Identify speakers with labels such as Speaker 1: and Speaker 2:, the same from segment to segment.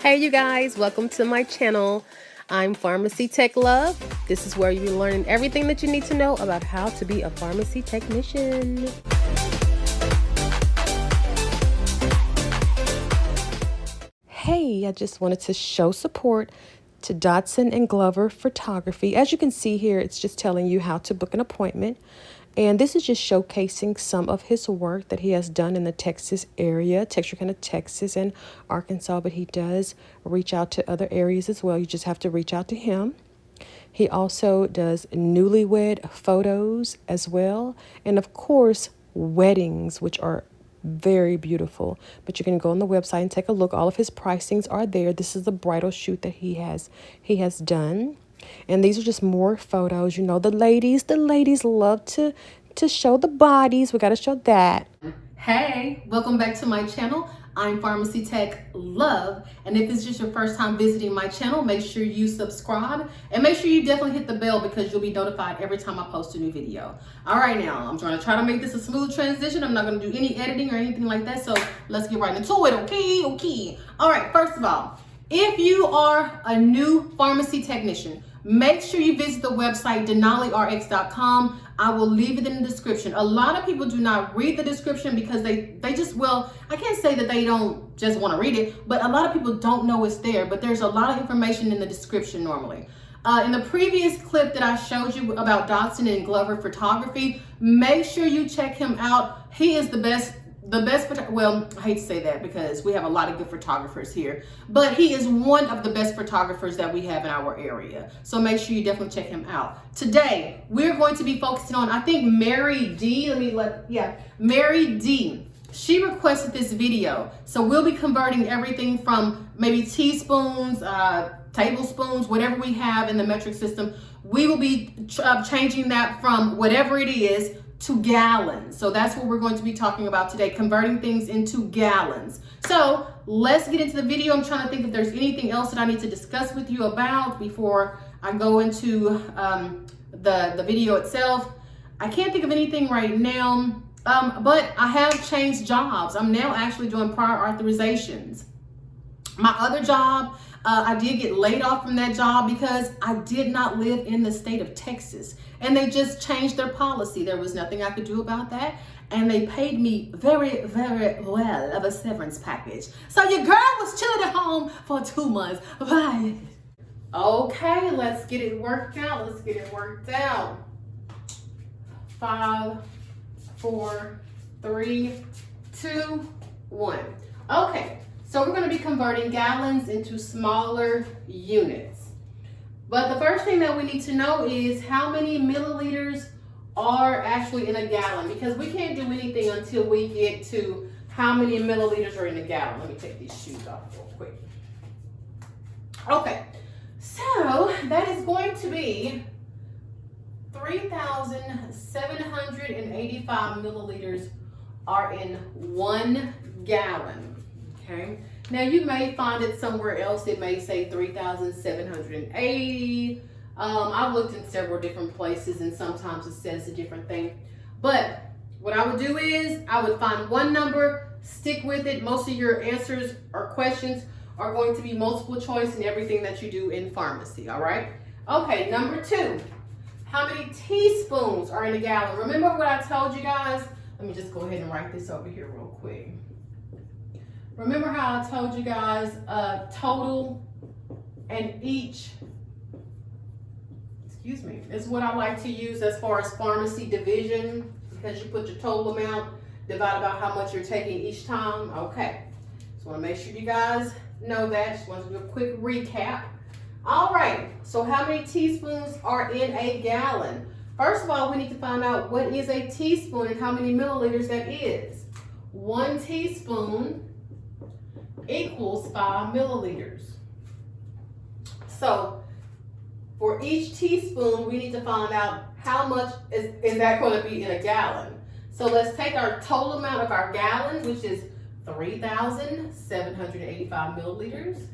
Speaker 1: Hey you guys, welcome to my channel. I'm Pharmacy Tech Love. This is where you're learning everything that you need to know about how to be a pharmacy technician. Hey, I just wanted to show support to Dodson and Glover Photography. As you can see here, it's just telling you how to book an appointment. And this is just showcasing some of his work that he has done in the Texas area, Texarkana, Texas, and Arkansas. But he does reach out to other areas as well. You just have to reach out to him. He also does newlywed photos as well. And of course, weddings, which are very beautiful. But you can go on the website and take a look. All of his pricings are there. This is the bridal shoot that he has done. And these are just more photos. You know, the ladies love to show the bodies. We got to show that. Hey, welcome back to my channel. I'm Pharmacy Tech Love. And if it's just your first time visiting my channel, make sure you subscribe and make sure you definitely hit the bell because you'll be notified every time I post a new video. All right, now I'm going to try to make this a smooth transition. I'm not going to do any editing or anything like that. So let's get right into it. Okay. All right. First of all, if you are a new pharmacy technician, make sure you visit the website denalirx.com. I will leave it in the description. A lot of people do not read the description because they just, well, I can't say that they don't just want to read it, but a lot of people don't know it's there. But there's a lot of information in the description normally. In the previous clip that I showed you about Dodson and Glover Photography, make sure you check him out. He is the best, well, I hate to say that because we have a lot of good photographers here, but he is one of the best photographers that we have in our area. So make sure you definitely check him out. Today, we're going to be focusing on, I think Mary D, Mary D. She requested this video. So we'll be converting everything from maybe teaspoons, tablespoons, whatever we have in the metric system. We will be changing that from whatever it is to gallons. So that's what we're going to be talking about today, converting things into gallons. So let's get into the video. I'm trying to think if there's anything else that I need to discuss with you about before I go into the video itself. I can't think of anything right now, but I have changed jobs. I'm now actually doing prior authorizations. My other job, I did get laid off from that job because I did not live in the state of Texas. And they just changed their policy. There was nothing I could do about that. And they paid me very, very well of a severance package. So your girl was chilling at home for 2 months. Bye. Okay, let's get it worked out. 5, 4, 3, 2, 1. Okay. So we're going to be converting gallons into smaller units. But the first thing that we need to know is how many milliliters are actually in a gallon, because we can't do anything until we get to how many milliliters are in a gallon. Let me take these shoes off real quick. Okay, so that is going to be 3,785 milliliters are in 1 gallon. Okay. Now you may find it somewhere else. It may say 3,780. I've looked in several different places and sometimes it says a different thing. But what I would do is I would find one number, stick with it. Most of your answers or questions are going to be multiple choice in everything that you do in pharmacy. All right. Okay. Number 2, how many teaspoons are in a gallon? Remember what I told you guys? Let me just go ahead and write this over here real quick. Remember how I told you guys total and each, is what I like to use as far as pharmacy division, because you put your total amount divided by how much you're taking each time. Okay, just want to make sure you guys know that. Just want to do a quick recap. All right, so how many teaspoons are in a gallon? First of all, we need to find out what is a teaspoon and how many milliliters that is. 1 teaspoon equals 5 milliliters. So for each teaspoon, we need to find out how much is that going to be in a gallon. So let's take our total amount of our gallon, which is 3,785 milliliters.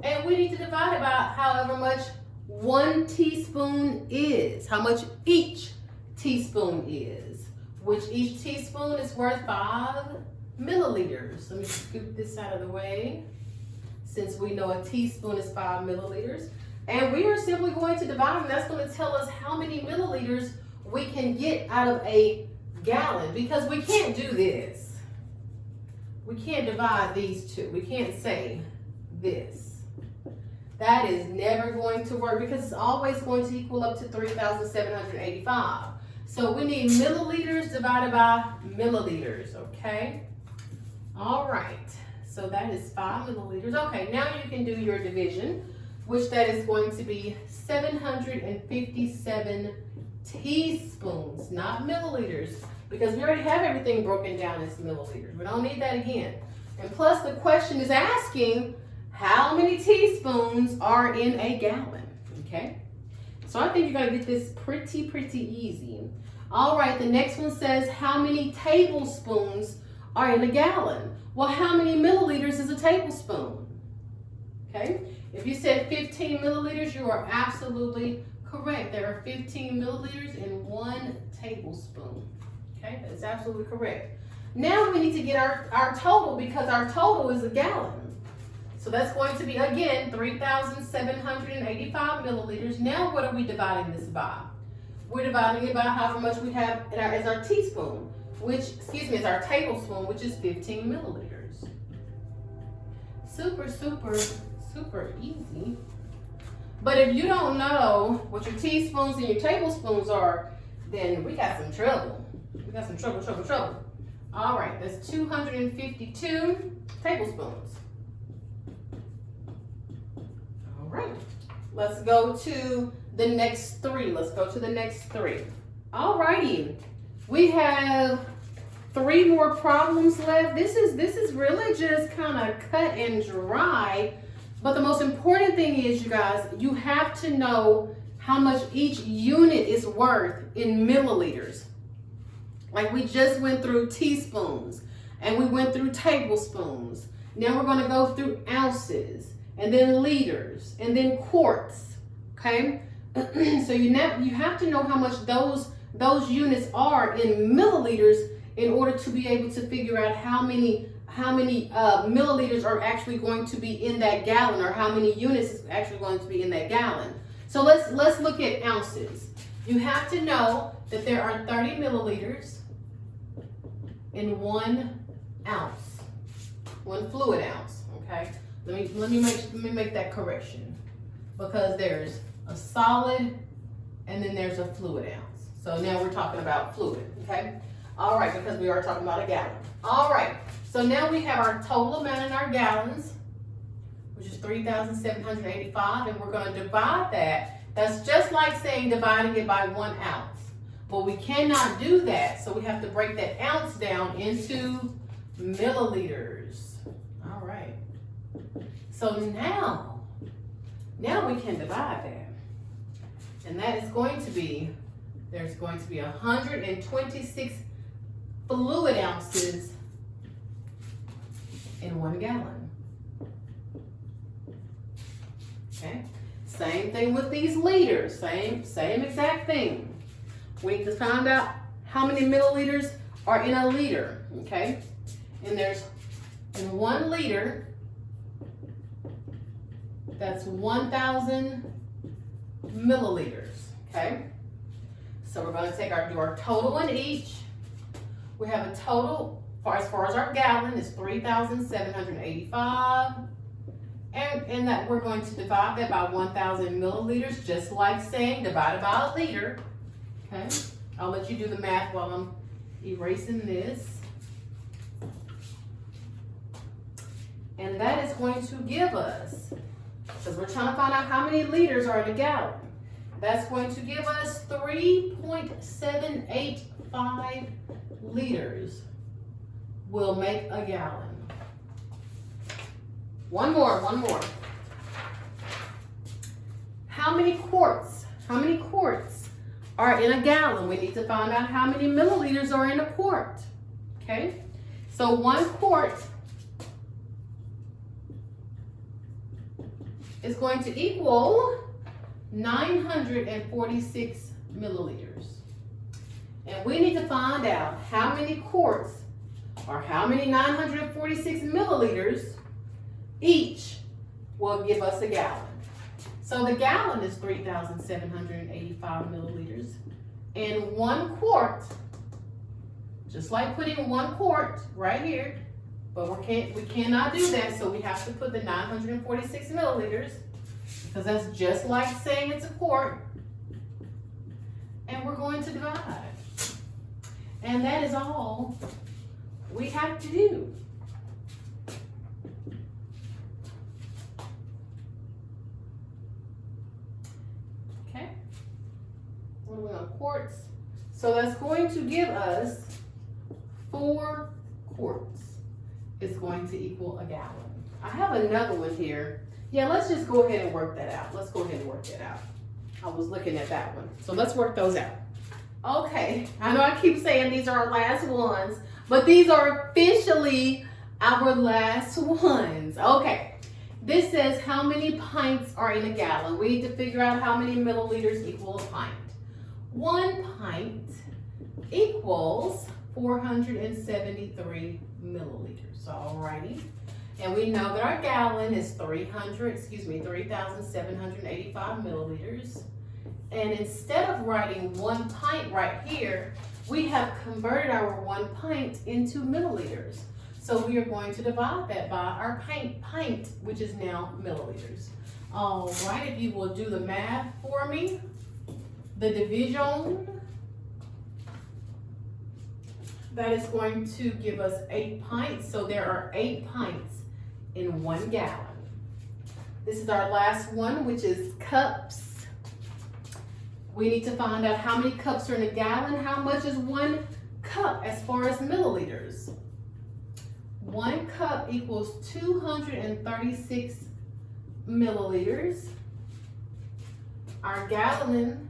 Speaker 1: And we need to divide it by however much 1 teaspoon is, how much each teaspoon is, which each teaspoon is worth 5 milliliters. Let me scoop this out of the way. since we know a teaspoon is 5 milliliters. And we are simply going to divide them. That's going to tell us how many milliliters we can get out of a gallon, because we can't do this. We can't divide these two. We can't say this. That is never going to work because it's always going to equal up to 3,785. So we need milliliters divided by milliliters, okay? All right, so that is 5 milliliters. Okay, now you can do your division, which that is going to be 757 teaspoons, not milliliters, because we already have everything broken down as milliliters. We don't need that again. And plus the question is asking how many teaspoons are in a gallon, okay? So I think you're gonna get this pretty easy. All right, the next one says how many tablespoons are in a gallon? Well, how many milliliters is a tablespoon? Okay, if you said 15 milliliters, you are absolutely correct. There are 15 milliliters in 1 tablespoon. Okay, that is absolutely correct. Now we need to get our total, because our total is a gallon. So that's going to be, again, 3,785 milliliters. Now what are we dividing this by? We're dividing it by however much we have as our teaspoon, which, is our tablespoon, which is 15 milliliters. Super easy. But if you don't know what your teaspoons and your tablespoons are, then we got some trouble. We got some trouble. All right, that's 252 tablespoons. All right, let's go to the next 3. All righty, we have 3 more problems left. This is really just kind of cut and dry. But the most important thing is, you guys, you have to know how much each unit is worth in milliliters. Like we just went through teaspoons and we went through tablespoons. Now we're going to go through ounces and then liters and then quarts. Okay, so you have to know how much those units are in milliliters in order to be able to figure out how many milliliters are actually going to be in that gallon, or how many units is actually going to be in that gallon. So let's look at ounces. You have to know that there are 30 milliliters in 1 ounce, 1 fluid ounce. Okay, let me make that correction, because there's a solid and then there's a fluid ounce. So now we're talking about fluid. Okay, all right, because we are talking about a gallon. All right, so now we have our total amount in our gallons, which is 3,785, and we're going to divide that. That's just like saying dividing it by 1 ounce. But we cannot do that, so we have to break that ounce down into milliliters. All right. So now we can divide that. And that is going to be, there's going to be 126 fluid ounces in 1 gallon. Okay. Same thing with these liters. Same exact thing. We need to find out how many milliliters are in a liter. Okay. And there's in 1 liter, that's 1,000 milliliters. Okay. So we're going to take do our total in each. We have a total, as far as our gallon, is 3,785. And that we're going to divide that by 1,000 milliliters, just like saying divided by a liter. Okay, I'll let you do the math while I'm erasing this. And that is going to give us, because we're trying to find out how many liters are in a gallon, that's going to give us 3.785 liters will make a gallon. One more. How many quarts are in a gallon? We need to find out how many milliliters are in a quart. Okay, so 1 quart is going to equal 946 milliliters. And we need to find out how many quarts, or how many 946 milliliters each will give us a gallon. So the gallon is 3,785 milliliters. And 1 quart, just like putting 1 quart right here, but we cannot do that, so we have to put the 946 milliliters, because that's just like saying it's a quart. And we're going to divide. And that is all we have to do. Okay. What are we on? Quarts. So that's going to give us 4 quarts. Is going to equal a gallon. I have another one here. Yeah, let's just go ahead and work that out. Let's go ahead and work that out. I was looking at that one. So let's work those out. Okay, I know I keep saying these are our last ones, but these are officially our last ones. Okay, this says how many pints are in a gallon. We need to figure out how many milliliters equal a pint. 1 pint equals 473 milliliters. Alrighty, and we know that our gallon is 3,785 milliliters. And instead of writing 1 pint right here, we have converted our 1 pint into milliliters. So we are going to divide that by our pint, which is now milliliters. All right, if you will do the math for me, the division, that is going to give us 8 pints. So there are 8 pints in 1 gallon. This is our last one, which is cups. We need to find out how many cups are in a gallon. How much is 1 cup as far as milliliters? 1 cup equals 236 milliliters. Our gallon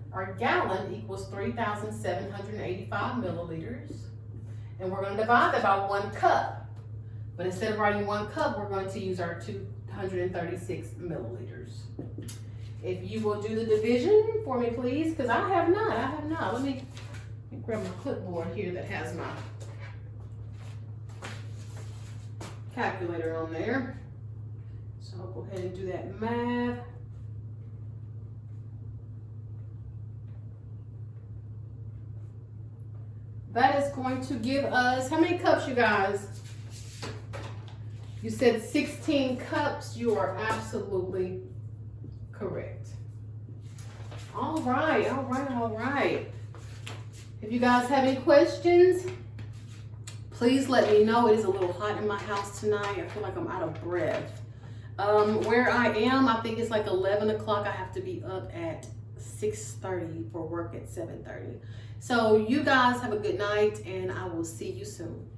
Speaker 1: equals 3,785 milliliters. And we're going to divide that by 1 cup. But instead of writing 1 cup, we're going to use our 236 milliliters. If you will do the division for me, please, because I have not. Let me grab my clipboard here that has my calculator on there. So I'll go ahead and do that math. That is going to give us, how many cups, you guys? You said 16 cups. You are absolutely correct. All right. If you guys have any questions, please let me know. It is a little hot in my house tonight. I feel like I'm out of breath. Where I am, I think it's like 11 o'clock. I have to be up at 6:30 for work at 7:30. So you guys have a good night, and I will see you soon.